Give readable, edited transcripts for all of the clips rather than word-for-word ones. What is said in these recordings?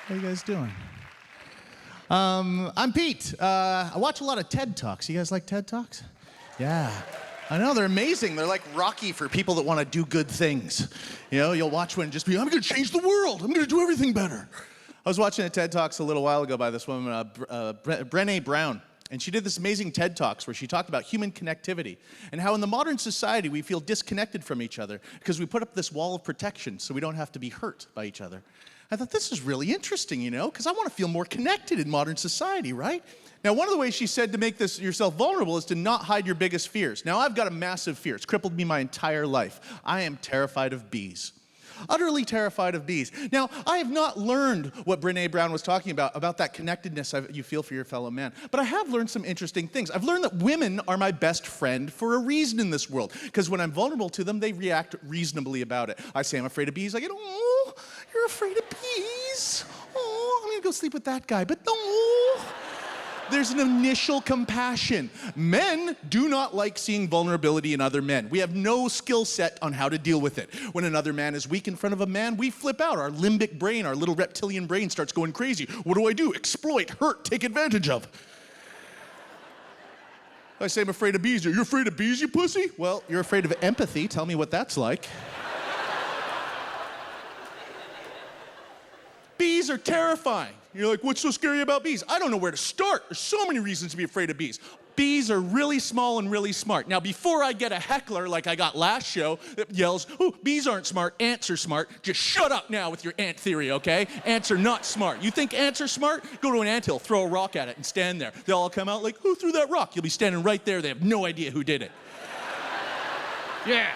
How you guys doing? I'm Pete. I watch a lot of TED Talks. You guys like TED Talks? Yeah. I know, they're amazing. They're like Rocky for people that want to do good things. You know, you'll watch one and just be, I'm going to change the world. I'm going to do everything better. I was watching a TED Talks a little while ago by this woman, Brené Brown. And she did this amazing TED Talks where she talked about human connectivity and how in the modern society we feel disconnected from each other because we put up this wall of protection so we don't have to be hurt by each other. I thought this is really interesting, you know, because I want to feel more connected in modern society, right? Now, one of the ways she said to make this yourself vulnerable is to not hide your biggest fears. Now, I've got a massive fear. It's crippled me my entire life. I am terrified of bees. Utterly terrified of bees. Now, I have not learned what Brené Brown was talking about that connectedness you feel for your fellow man. But I have learned some interesting things. I've learned that women are my best friend for a reason in this world. Because when I'm vulnerable to them, they react reasonably about it. I say I'm afraid of bees. I get, oh, you're afraid of bees? Oh, I'm going to go sleep with that guy. But no. There's an initial compassion. Men do not like seeing vulnerability in other men. We have no skill set on how to deal with it. When another man is weak in front of a man, we flip out. Our limbic brain, our little reptilian brain starts going crazy. What do? Exploit, hurt, take advantage of. I say I'm afraid of bees. You're afraid of bees, you pussy? Well, you're afraid of empathy. Tell me what that's like. Bees are terrifying. You're like, what's so scary about bees? I don't know where to start. There's so many reasons to be afraid of bees. Bees are really small and really smart. Now, before I get a heckler like I got last show that yells, oh, bees aren't smart, ants are smart, just shut up now with your ant theory, okay? Ants are not smart. You think ants are smart? Go to an anthill, throw a rock at it, and stand there. They'll all come out like, who threw that rock? You'll be standing right there. They have no idea who did it. Yeah.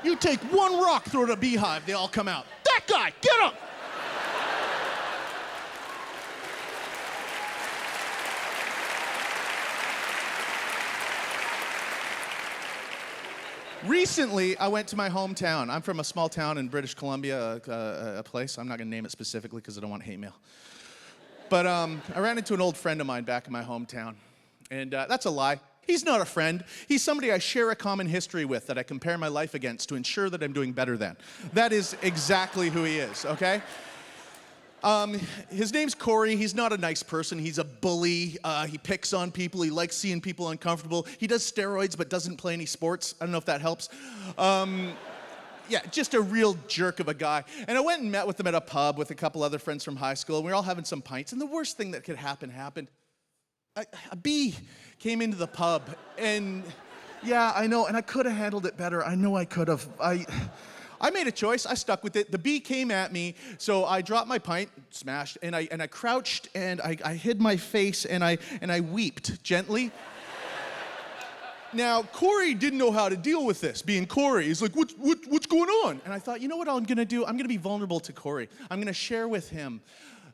You take one rock, throw it at a beehive, they all come out. That guy, get him! Recently, I went to my hometown. I'm from a small town in British Columbia, a place. I'm not going to name it specifically because I don't want hate mail. But I ran into an old friend of mine back in my hometown. And that's a lie. He's not a friend. He's somebody I share a common history with that I compare my life against to ensure that I'm doing better than. That is exactly who he is, okay? His name's Corey. He's not a nice person. He's a bully. He picks on people. He likes seeing people uncomfortable. He does steroids but doesn't play any sports. I don't know if that helps. Yeah, just a real jerk of a guy. And I went and met with him at a pub with a couple other friends from high school. And we were all having some pints. And the worst thing that could happen happened. A bee came into the pub. And yeah, I know. And I could have handled it better. I know I could have. I made a choice. I stuck with it. The bee came at me, so I dropped my pint, smashed, and I crouched and I hid my face and I wept gently. Now, Corey didn't know how to deal with this, being Corey. He's like, what's going on? And I thought, you know what I'm gonna do? I'm gonna be vulnerable to Corey. I'm gonna share with him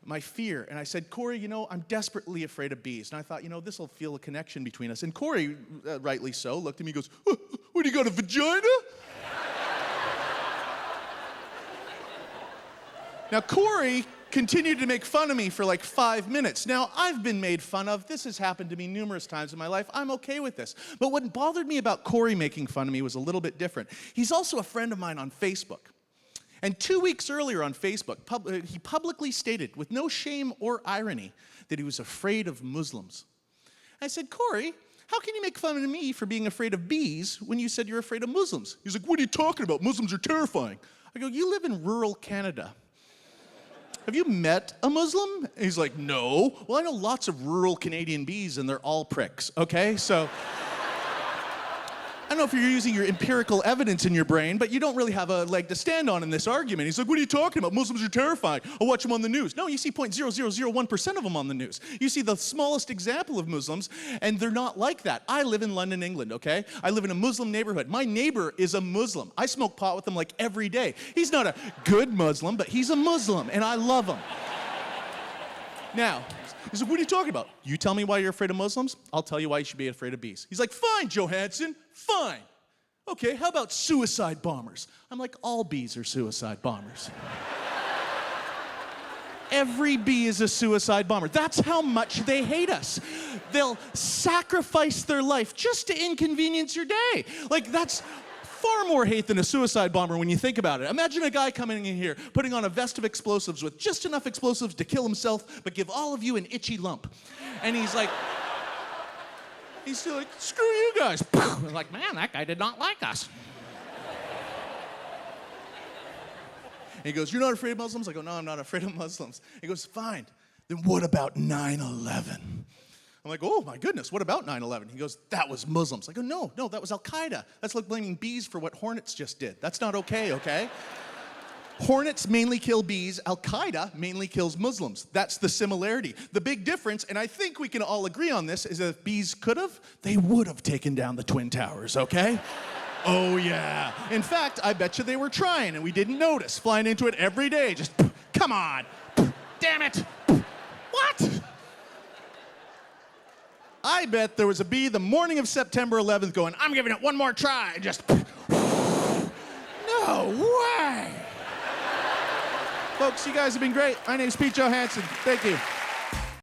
my fear. And I said, Corey, you know, I'm desperately afraid of bees. And I thought, you know, this will feel a connection between us. And Corey, rightly so, looked at me and goes, what, do you got, a vagina? Now, Corey continued to make fun of me for like 5 minutes. Now, I've been made fun of. This has happened to me numerous times in my life. I'm okay with this. But what bothered me about Corey making fun of me was a little bit different. He's also a friend of mine on Facebook. And 2 weeks earlier on Facebook, he publicly stated, with no shame or irony, that he was afraid of Muslims. I said, Corey, how can you make fun of me for being afraid of bees when you said you're afraid of Muslims? He's like, what are you talking about? Muslims are terrifying. I go, you live in rural Canada. Have you met a Muslim? He's like, no. Well, I know lots of rural Canadian bees, and they're all pricks, okay? So I don't know if you're using your empirical evidence in your brain, but you don't really have a leg to stand on in this argument. He's like, what are you talking about? Muslims are terrifying. I'll watch them on the news. No, you see 0.0001% of them on the news. You see the smallest example of Muslims, and they're not like that. I live in London, England, okay? I live in a Muslim neighborhood. My neighbor is a Muslim. I smoke pot with him like every day. He's not a good Muslim, but he's a Muslim, and I love him. Now, he's like, what are you talking about? You tell me why you're afraid of Muslims, I'll tell you why you should be afraid of bees. He's like, fine, Johansson, fine. Okay, how about suicide bombers? I'm like, all bees are suicide bombers. Every bee is a suicide bomber. That's how much they hate us. They'll sacrifice their life just to inconvenience your day. Like, that's far more hate than a suicide bomber when you think about it. Imagine a guy coming in here, putting on a vest of explosives with just enough explosives to kill himself, but give all of you an itchy lump. And he's like, screw you guys. We're like, man, that guy did not like us. And he goes, you're not afraid of Muslims? I go, no, I'm not afraid of Muslims. He goes, fine. Then what about 9/11? I'm like, oh my goodness, what about 9/11? He goes, that was Muslims. I go, no, that was Al-Qaeda. That's like blaming bees for what hornets just did. That's not okay? Hornets mainly kill bees. Al-Qaeda mainly kills Muslims. That's the similarity. The big difference, and I think we can all agree on this, is that if bees could have, they would have taken down the Twin Towers, okay? Oh yeah. In fact, I bet you they were trying and we didn't notice, flying into it every day. Just, come on, damn it. What? I bet there was a bee the morning of September 11th going, I'm giving it one more try. And just, no way. Folks, you guys have been great. My name's Pete Johansson. Thank you.